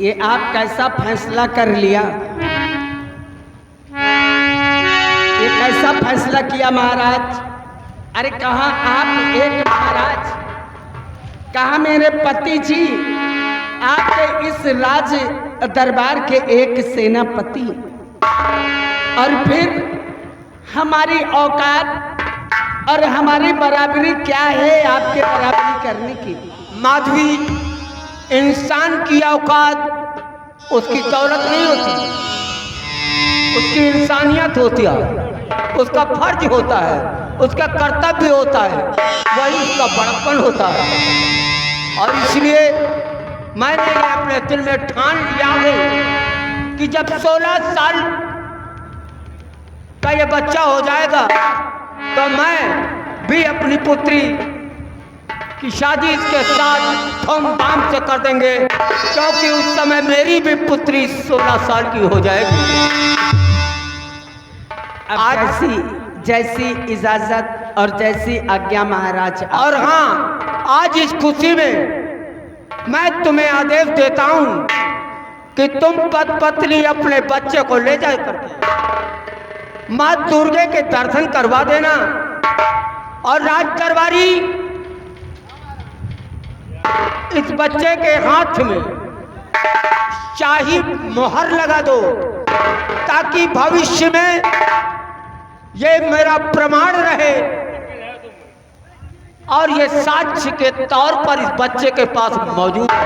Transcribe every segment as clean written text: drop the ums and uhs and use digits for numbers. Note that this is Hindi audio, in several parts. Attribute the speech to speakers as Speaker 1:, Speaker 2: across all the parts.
Speaker 1: ये आप कैसा फैसला कर लिया? ये कैसा फैसला किया महाराज? अरे कहाँ आप एक महाराज, कहाँ मेरे पति जी, आपके इस राज दरबार के एक सेनापति, और फिर हमारी औकात और हमारी बराबरी क्या है आपके बराबरी करने की?
Speaker 2: माधवी, इंसान की औकात उसकी दौलत नहीं होती, उसकी इंसानियत होती है, उसका फर्ज होता है, उसका कर्तव्य होता है, वही उसका बड़प्पन होता है। और इसलिए मैंने ये अपने दिल में ठान लिया है कि जब 16 साल का ये बच्चा हो जाएगा तो मैं भी अपनी पुत्री की शादी इसके साथ धूमधाम से कर देंगे, क्योंकि उस समय मेरी भी पुत्री 16 साल की हो जाएगी।
Speaker 1: आज जैसी इजाजत और जैसी आज्ञा महाराज।
Speaker 2: और हाँ, आज इस खुशी में मैं तुम्हें आदेश देता हूं कि तुम पत्नी अपने बच्चे को ले जा करके माँ दुर्गे के दर्शन करवा देना, और राज दरबारी इस बच्चे के हाथ में शाही मोहर लगा दो, ताकि भविष्य में ये मेरा प्रमाण रहे और ये साक्ष्य के तौर पर इस बच्चे के पास मौजूद है।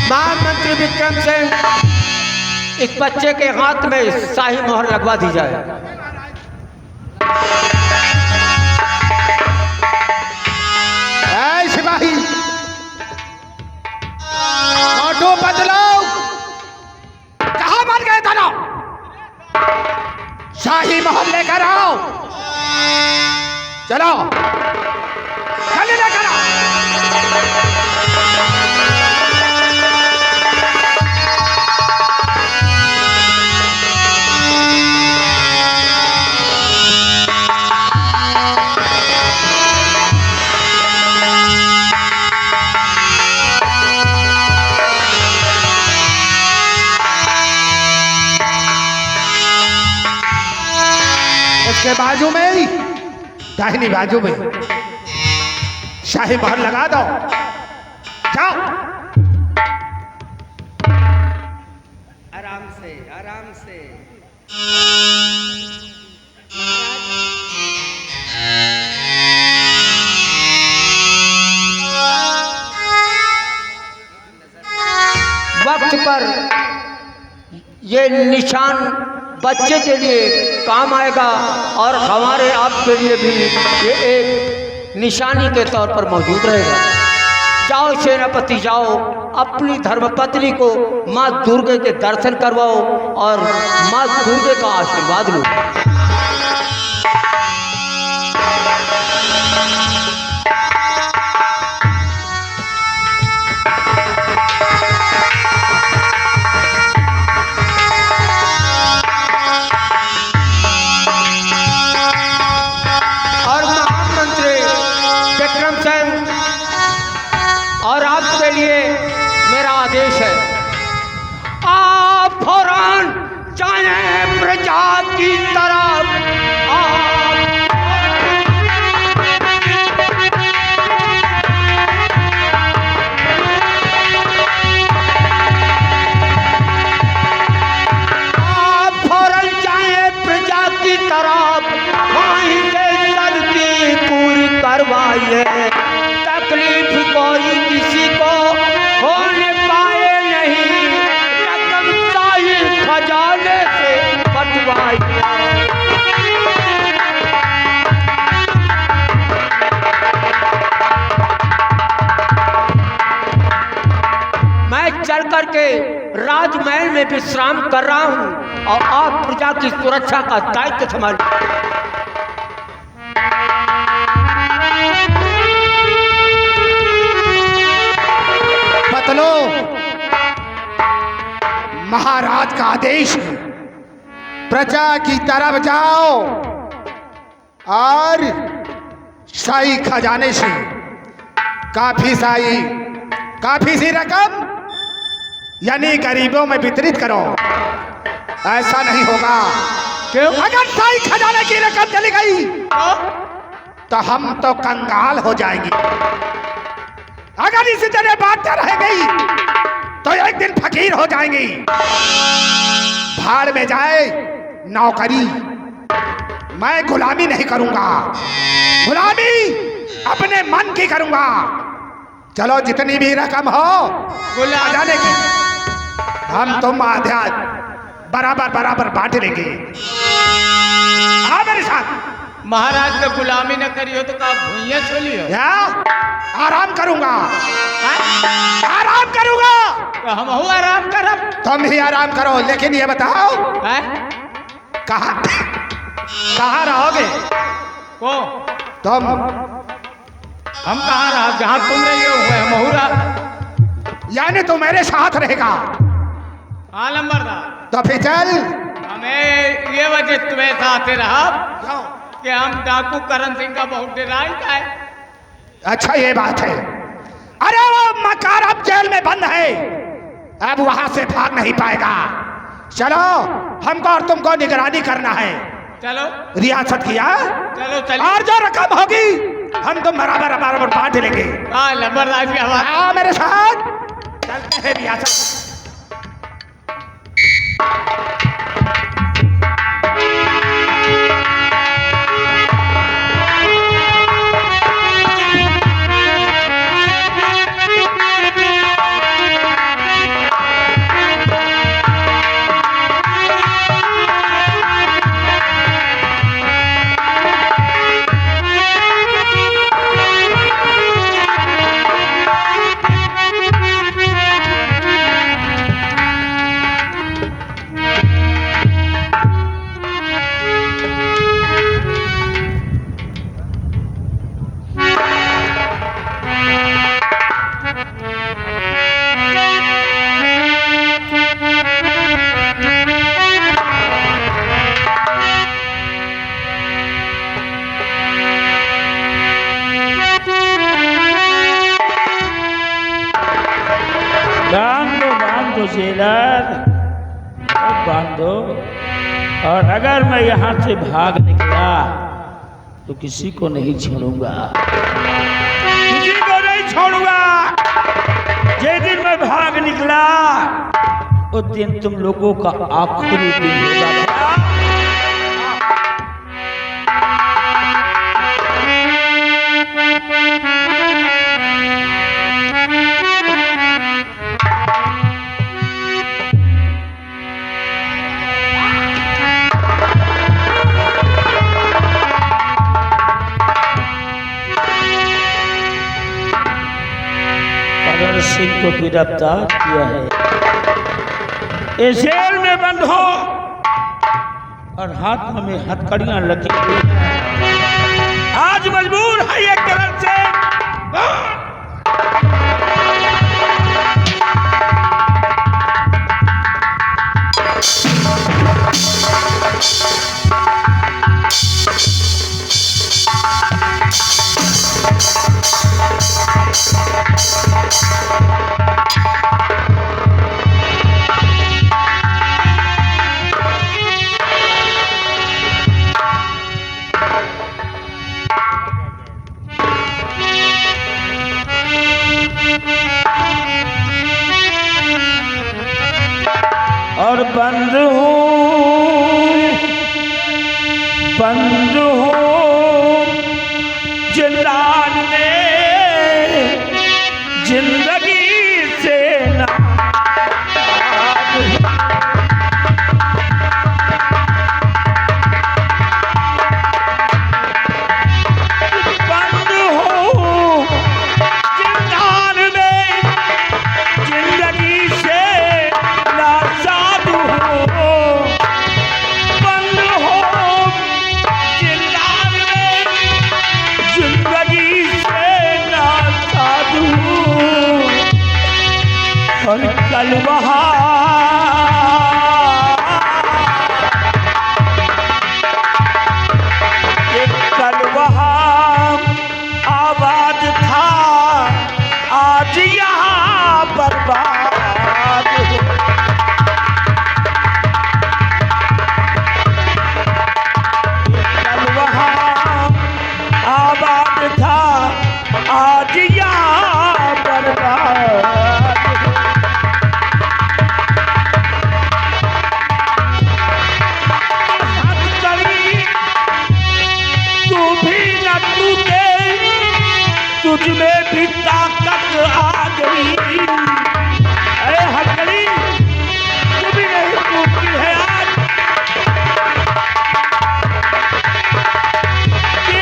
Speaker 2: महामंत्री विक्रम सिंह, इस बच्चे के हाथ में शाही मोहर लगवा दी जाए।
Speaker 3: सिपाही, ऑटो बदलो। कहाँ मर गए दोनों? शाही मोहर लेकर आओ। चलो, जल्दी लेकर आओ। इसके बाजू में ही, दाहिनी बाजू में शाही मोहर लगा दो। जाओ।
Speaker 1: आराम से, आराम से।
Speaker 2: वक्त पर ये निशान बच्चे के लिए काम आएगा और हमारे आपके लिए भी ये एक निशानी के तौर पर मौजूद रहेगा। जाओ सेनापति, जाओ अपनी धर्मपत्नी को माँ दुर्गे के दर्शन करवाओ और माँ दुर्गे का आशीर्वाद लो। और आपके लिए मेरा आदेश है, आप फौरन जाएं प्रजा की तरफ। आप फौरन जाएं प्रजा की तरफ, वहीं से सबकी पूरी करवाइए। तकलीफ कोई किसी को होने पाए नहीं, रकम शाही खजाने से बंटवाइए। मैं चल करके राजमहल में विश्राम कर रहा हूं और आप प्रजा की सुरक्षा का दायित्व संभालिए।
Speaker 3: महाराज का आदेश है, प्रजा की तरफ जाओ और शाही खजाने से काफी सी रकम यानी गरीबों में वितरित करो। ऐसा नहीं होगा।
Speaker 2: क्यों?
Speaker 3: अगर शाही खजाने की रकम चली गई तो हम तो कंगाल हो जाएंगे। अगर इसी तरह बात रहेगी तो एक दिन फकीर हो जाएंगी। भाड़ में जाए नौकरी, मैं गुलामी नहीं करूंगा, गुलामी अपने मन की करूंगा। चलो जितनी भी रकम हो खजाने की, हम तुम आधा बराबर बांट लेंगे। हाँ मेरे साथ।
Speaker 2: महाराज ने गुलामी न करियो तो का भूइया छोलियो।
Speaker 3: क्या? आराम करूंगा, आराम करूंगा।
Speaker 2: तो हम हो आराम करब।
Speaker 3: तुम भी आराम करो, लेकिन ये बताओ कहाँ रहोगे?
Speaker 2: को
Speaker 3: तुम?
Speaker 2: हम कहाँ रहा? जहाँ तुम रही हो हम हो रहा।
Speaker 3: यानी तू मेरे साथ रहेगा?
Speaker 2: हाँ नंबरदार।
Speaker 3: तो फिर चल।
Speaker 2: हमें ये वजह तुम्हें साथ रहा कि हम डाकू करण सिंह का बहुत डराई का है।
Speaker 3: अच्छा ये बात है। अरे वो मकार अब जेल में बंद है, अब वहां से भाग नहीं पाएगा। चलो हमको और तुमको निगरानी करना है।
Speaker 2: चलो
Speaker 3: रियासत किया।
Speaker 2: चलो चलो।
Speaker 3: और जो रकम होगी हम तुम बराबर बांट लेंगे।
Speaker 2: हाँ नंबरदार की आवाज।
Speaker 3: हाँ मेरे साथ चलते हैं रियासत।
Speaker 4: बांधो जेलर, बांधो। और अगर मैं यहाँ से भाग निकला तो किसी को नहीं छोड़ूंगा, किसी को नहीं छोड़ूंगा। जिस दिन मैं भाग निकला उस दिन तुम लोगों का आखिरी दिन होगा। करण सिंह को गिरफ्तार किया है, इस जेल में बंद हो और हाथ में हथकड़ियां लगी हुई हैं। आज मजबूर है ये करण सिंह। और बंद हूँ जिंदान में, जिंदगी से ना बंद हूँ जिंदान में, जिंदगी से नासाद हूँ। बंद हूँ जिंदान में, जिंदगी से नासाद हूँ। और कल वहाँ आबाद हो। कल वहाँ आबाद था, आज यहाँ बर्बाद हो। हथकड़ी तू भी न टूटे, तुझ में भी ताकत आ गई। अरे हथकड़ी तू भी नहीं टूटती है आज। कि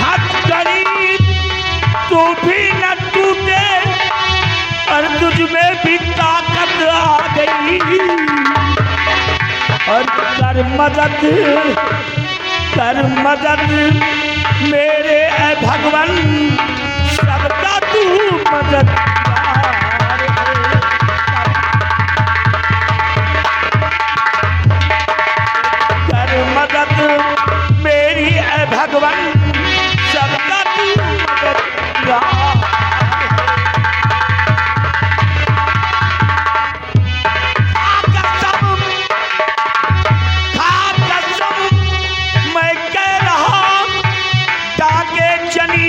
Speaker 4: हथकड़ी तू भी न टूटे, और तुझ में भी ताकत आ गई। और कर मदद मेरे ऐ भगवान, सबका तू मददगार है। कर मदद मेरी ऐ भगवान, सबका तू मददगार है।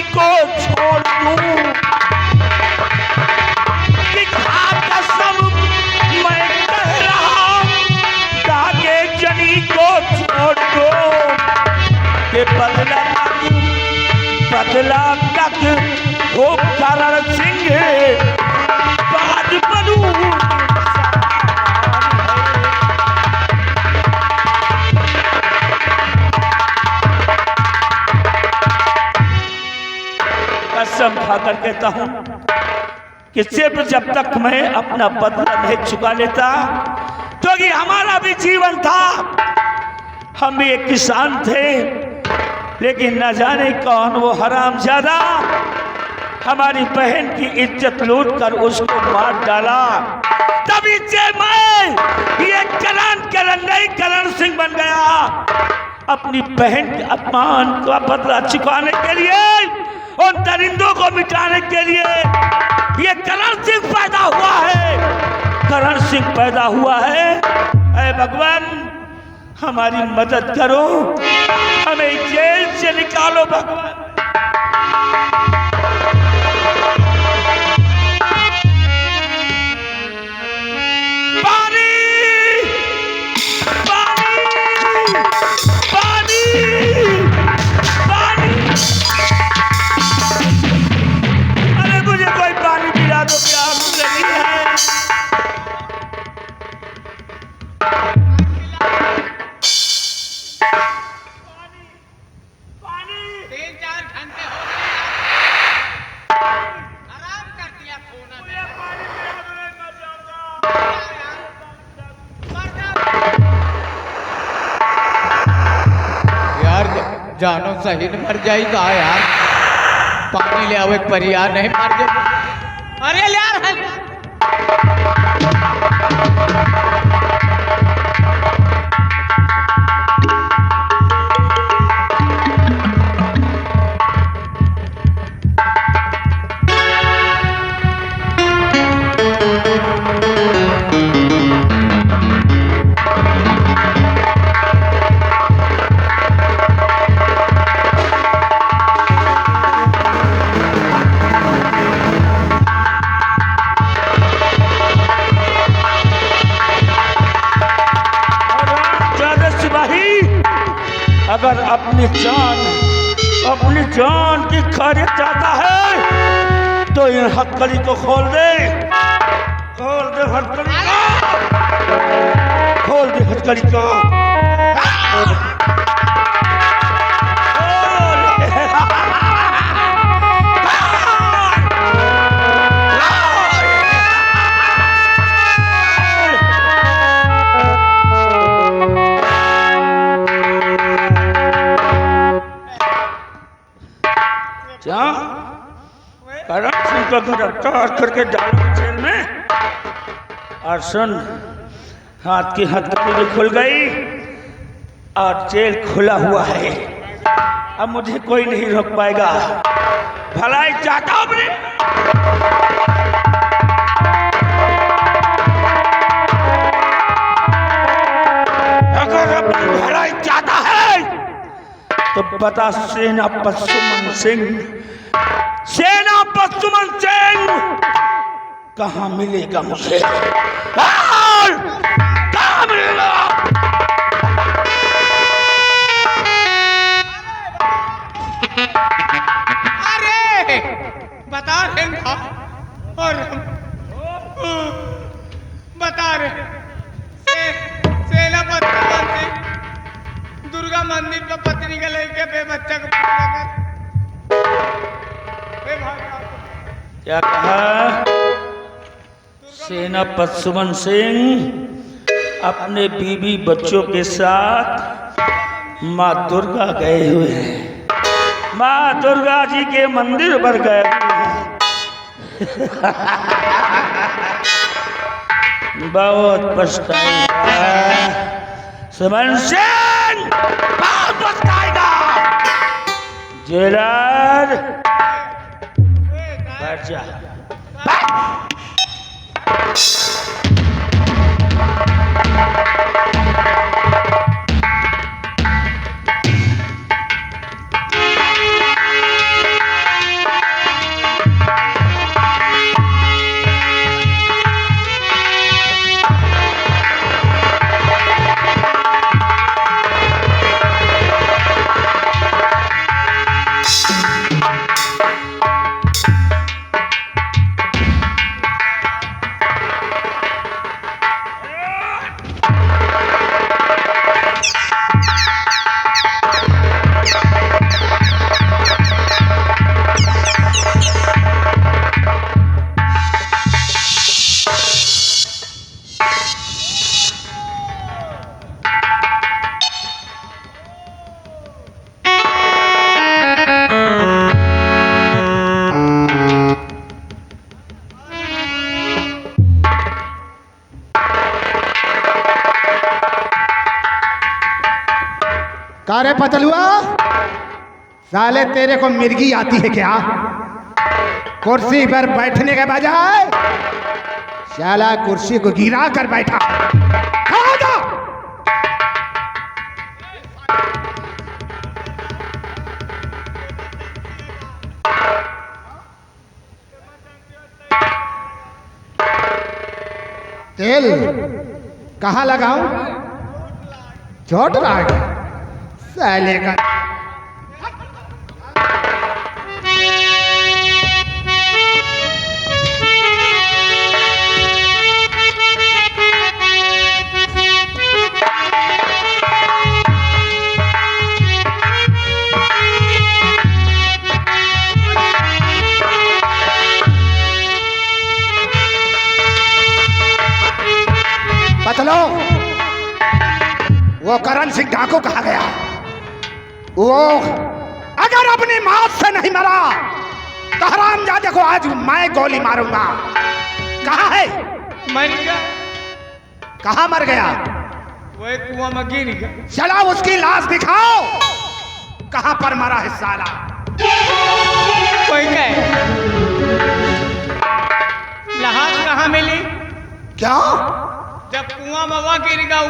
Speaker 4: को छोड़ दूं कि कसम मैं कह रहा, ताके जनी को छोड़ दो कि बदला तक हो करण सिंह बाज बनूं। कसम खाकर कहता हूं कि सिर्फ जब तक मैं अपना बदला नहीं चुका लेता, क्योंकि हमारा भी जीवन था, हम भी एक किसान थे, लेकिन न जाने कौन वो हरामजादा हमारी बहन की इज्जत लूट कर उसको मार डाला। तभी से मैं ये करण सिंह बन गया, अपनी बहन के अपमान का बदला चुकाने के लिए, उन दरिंदों को मिटाने के लिए ये करण सिंह पैदा हुआ है। करण सिंह पैदा हुआ है। ऐ भगवान हमारी मदद करो, हमें जेल से निकालो भगवान। पानी पानी पानी पानी, अरे मुझे कोई पानी पिला दो, प्यास लगी है। पानी
Speaker 1: 3-4 घंटे हो गए, आराम कर दिया सोना में।
Speaker 4: पानी पिला दो, मैं मर जाऊंगा।
Speaker 5: यार जानो सही न मर जाएगा यार, पानी ले आवे पर यार नहीं मर जाए।
Speaker 1: अरे यार
Speaker 4: अगर अपनी जान की खैरियत चाहता है तो इन हथकड़ी को खोल दे हथकड़ी को, खोल दे हथकड़ी को। करण सिंह को गिरफ्तार करके डालो जेल में। और सुन, हाथ की हथकड़ी भी खुल गई और जेल खुला हुआ है। अब मुझे कोई नहीं रोक पाएगा। भलाई चाहता हूं अपने तो बता सेनापति सुमन सिंह, सेनापति सुमन सिंह कहाँ मिलेगा मुझे? कहाँ मिलेगा?
Speaker 5: अरे बता रहे था और बता रहे सेनापति सुमन सिंह दुर्गा मंदिर पर पत्नी के लेके बे बच्चा को
Speaker 4: क्या कहा? सेनापति सुमन सिंह अपने बीवी बच्चों के साथ माँ दुर्गा गए हुए हैं, माँ दुर्गा जी के मंदिर पर गए हुए हैं। बहुत पछताएगा सुमन सिंह, बहुत पछताएगा। जेलर बैठ जा।
Speaker 3: का रे पतलुआ, साले तेरे को मिर्गी आती है क्या? कुर्सी पर बैठने के बजाय साला कुर्सी को गिरा कर बैठा। खड़ा हो जा। तेल कहाँ लगाऊं? चोट लगा साले का। पतलो, वो करण सिंह डाकू कहा गया? वो अगर अपनी मौत से नहीं मरा तो हरामजादे को आज मैं गोली मारूंगा। कहाँ है?
Speaker 5: मर गया।
Speaker 3: कहाँ मर गया?
Speaker 5: वो एक कुआं में गिर गया।
Speaker 3: चला उसकी लाश दिखाओ, कहाँ पर मरा है साला?
Speaker 5: कोई कहे लाश कहाँ मिली?
Speaker 3: क्या?
Speaker 5: जब कुआं में वह गिर गया,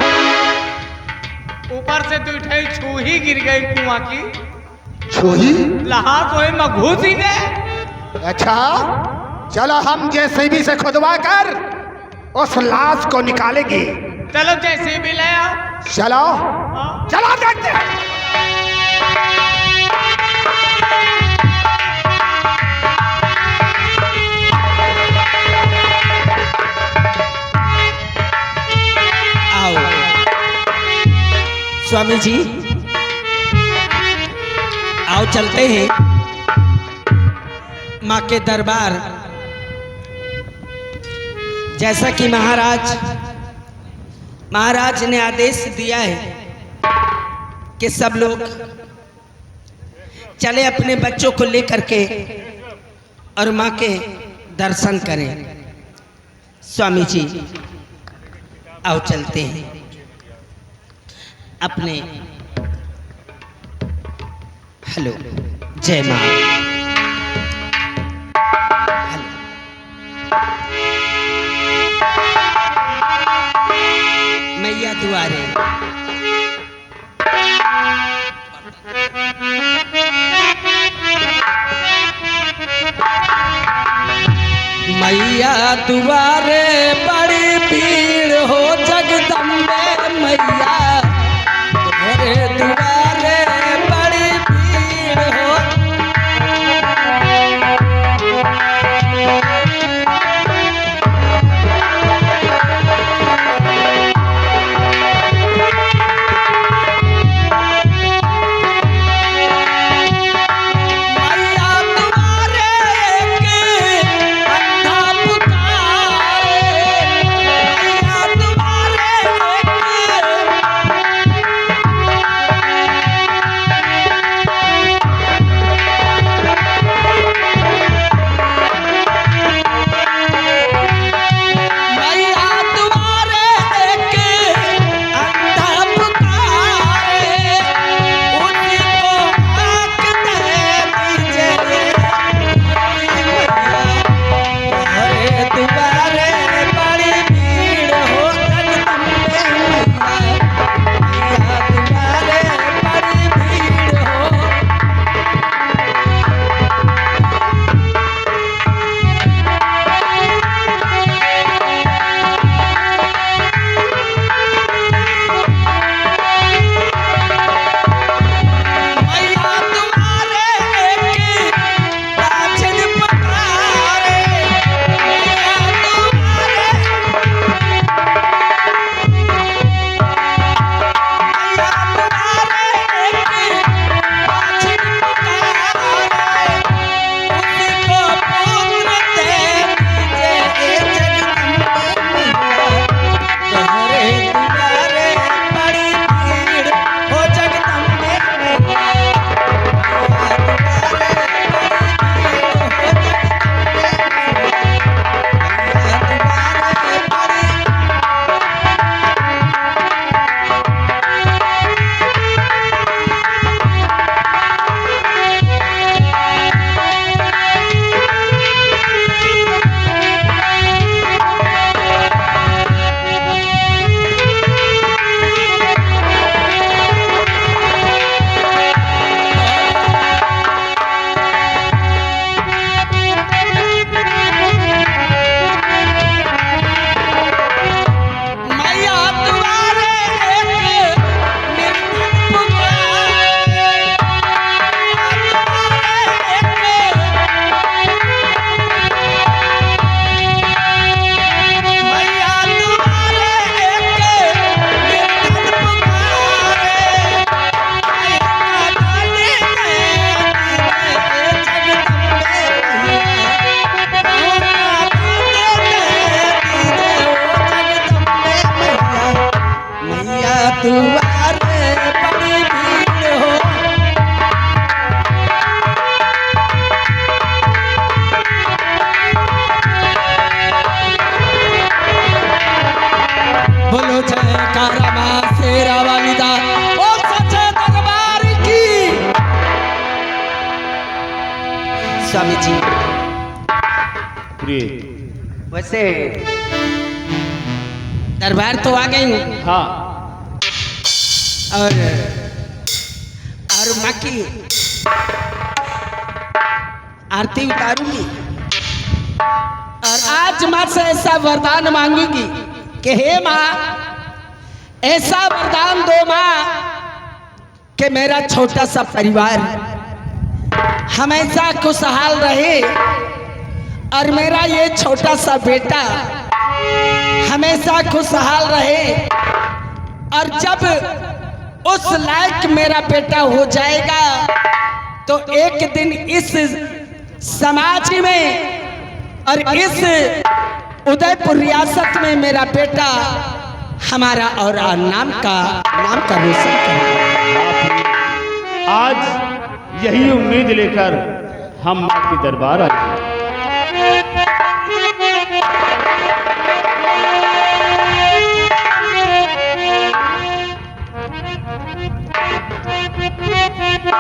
Speaker 5: ऊपर से तो उठाई छूही गिर गई कुआं की।
Speaker 3: छूही?
Speaker 5: लाश वही में घुस ही गए।
Speaker 3: अच्छा, चलो हम जेसीबी से खुदवा कर उस लाश को निकालेंगे।
Speaker 5: चलो जेसीबी ले आओ।
Speaker 3: चलो चलो देखते हैं।
Speaker 1: स्वामी जी आओ चलते हैं माँ के दरबार। जैसा कि महाराज ने आदेश दिया है कि सब लोग चले अपने बच्चों को लेकर के और माँ के दर्शन करें। स्वामी जी आओ चलते हैं अपने। हेलो, जय माँ। हेलो, मैया दुआरे। दुआरे बड़ी भीड़ हो जगदम्बे मैया तुम्हारे दुआरे बड़ी भीड़ हो। दुआरे बड़ी भीड़ हो। बोलो जयकारा मां शेरा वाली दा ओ सच्चे दरबार की। स्वामी जी वैसे दरबार तो आ गई हूँ।
Speaker 4: हाँ
Speaker 1: और माँ की आरती उतारूंगी और आज माँ से ऐसा वरदान मांगूंगी कि हे माँ ऐसा वरदान दो माँ कि मेरा छोटा सा परिवार हमेशा खुशहाल रहे और मेरा ये छोटा सा बेटा हमेशा खुशहाल रहे। और जब उस लायक मेरा बेटा हो जाएगा तो एक दिन इस समाज में और इस उदयपुर रियासत में मेरा बेटा हमारा और नाम का रोशन करेगा।
Speaker 4: आज यही उम्मीद लेकर हम माँ के दरबार आए।